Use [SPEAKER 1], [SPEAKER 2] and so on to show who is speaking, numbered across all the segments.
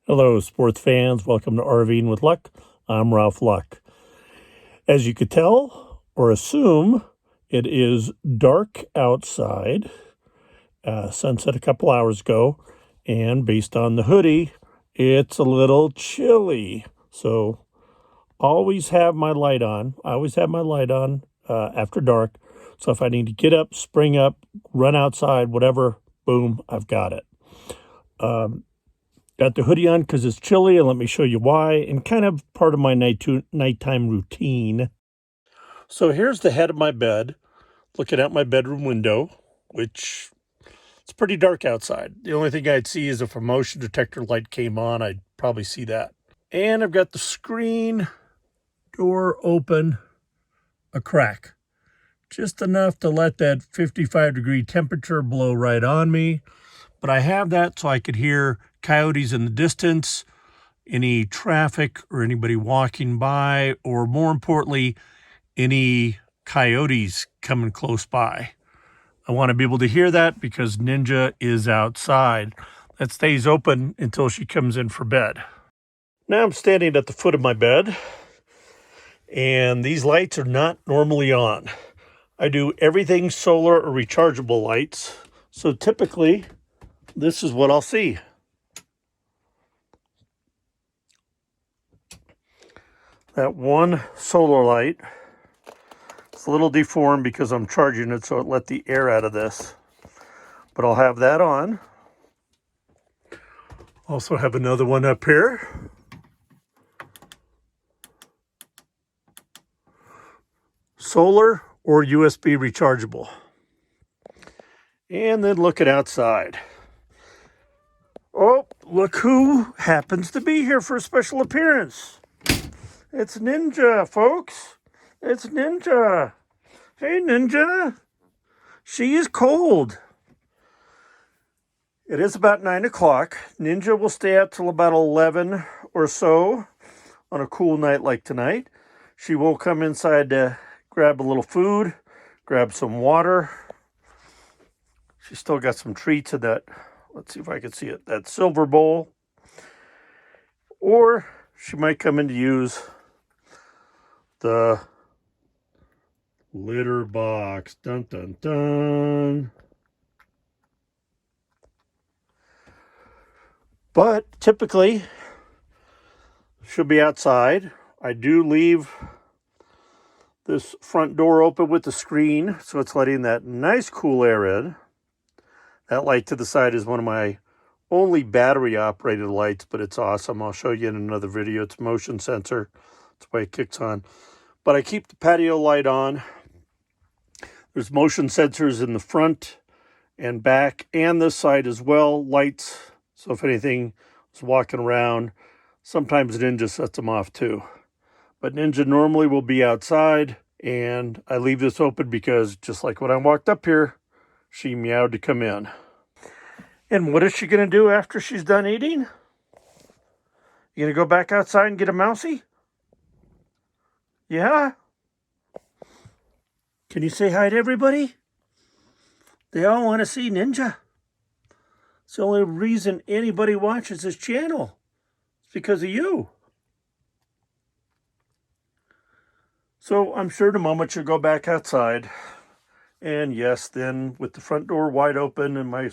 [SPEAKER 1] Hello, sports fans. Welcome to RVing with Luck. I'm Ralph Luck. As you could tell or assume, it is dark outside. Sunset a couple hours ago, and based on the hoodie, it's a little chilly. So always have my light on. I always have my light on after dark. So if I need to get up, spring up, run outside, whatever, boom, I've got it. Got the hoodie on because it's chilly, and let me show you why, and kind of part of my nighttime routine. So here's the head of my bed, looking out my bedroom window, which it's pretty dark outside. The only thing I'd see is if a motion detector light came on, I'd probably see that. And I've got the screen door open a crack, just enough to let that 55-degree temperature blow right on me. But I have that so I could hear coyotes in the distance, any traffic or anybody walking by, or more importantly, any coyotes coming close by. I want to be able to hear that because Ninja is outside. That stays open until she comes in for bed. Now I'm standing at the foot of my bed, and these lights are not normally on. I do everything solar or rechargeable lights, so typically this is what I'll see. That one solar light, it's a little deformed because I'm charging it so it let the air out of this. But I'll have that on. Also have another one up here. Solar or USB rechargeable. And then looking outside. Oh, look who happens to be here for a special appearance. It's Ninja, folks. It's Ninja. Hey, Ninja. She is cold. It is about 9 o'clock. Ninja will stay up till about 11 or so on a cool night like tonight. She will come inside to grab a little food, grab some water. She's still got some treats in that. Let's see if I can see it. That silver bowl. Or she might come in to use the litter box. Dun, dun, dun. But typically, she'll be outside. I do leave this front door open with the screen, so it's letting that nice cool air in. That light to the side is one of my only battery-operated lights, but it's awesome. I'll show you in another video. It's motion sensor. That's why it kicks on. But I keep the patio light on. There's motion sensors in the front and back and this side as well. Lights, so if anything is walking around, sometimes Ninja sets them off too. But Ninja normally will be outside, and I leave this open because just like when I walked up here, she meowed to come in. And what is she going to do after she's done eating? You going to go back outside and get a mousey? Yeah? Can you say hi to everybody? They all want to see Ninja. It's the only reason anybody watches this channel. It's because of you. So I'm sure in a moment she'll go back outside. And yes, then with the front door wide open and my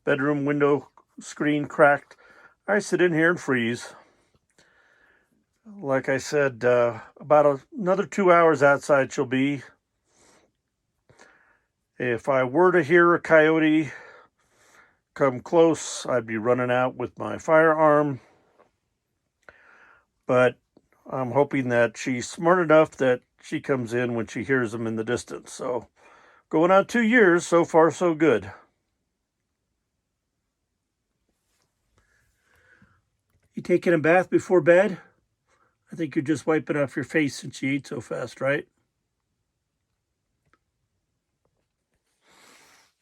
[SPEAKER 1] bedroom window screen cracked, I sit in here and freeze. Like I said, about another 2 hours outside she'll be. If I were to hear a coyote come close, I'd be running out with my firearm. But I'm hoping that she's smart enough that she comes in when she hears them in the distance. So going on 2 years, so far so good. You taking a bath before bed? I think you're just wiping off your face since you ate so fast, right?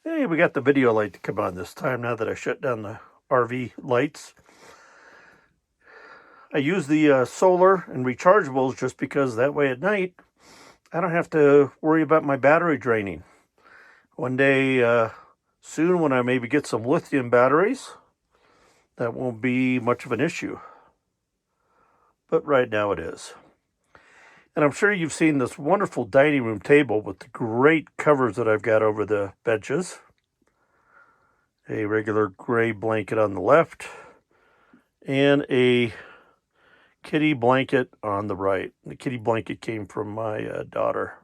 [SPEAKER 1] Hey, we got the video light to come on this time now that I shut down the RV lights. I use the solar and rechargeables just because that way at night I don't have to worry about my battery draining. One day soon when I maybe get some lithium batteries, that won't be much of an issue. But right now it is. And I'm sure you've seen this wonderful dining room table with the great covers that I've got over the benches. A regular gray blanket on the left, and a kitty blanket on the right. The kitty blanket came from my daughter.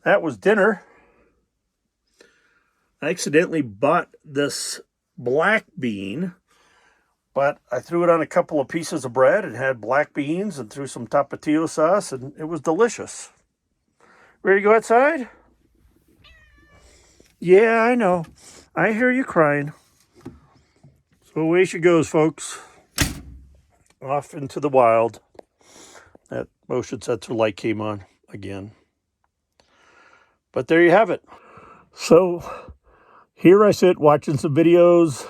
[SPEAKER 1] That was dinner. I accidentally bought this black bean, but I threw it on a couple of pieces of bread and had black beans and threw some tapatio sauce, and it was delicious. Ready to go outside? Yeah, I know. I hear you crying. So away she goes, folks. Off into the wild. That motion sensor light came on again. But there you have it. So here I sit watching some videos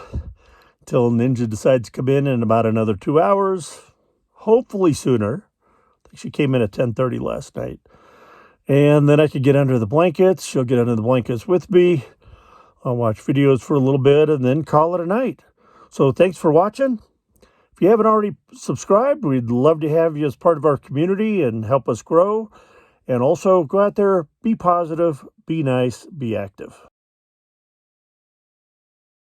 [SPEAKER 1] till Ninja decides to come in about another 2 hours. Hopefully sooner. I think she came in at 10:30 last night. And then I could get under the blankets. She'll get under the blankets with me. I'll watch videos for a little bit and then call it a night. So thanks for watching. If you haven't already subscribed, we'd love to have you as part of our community and help us grow. And also go out there, be positive, be nice, be active.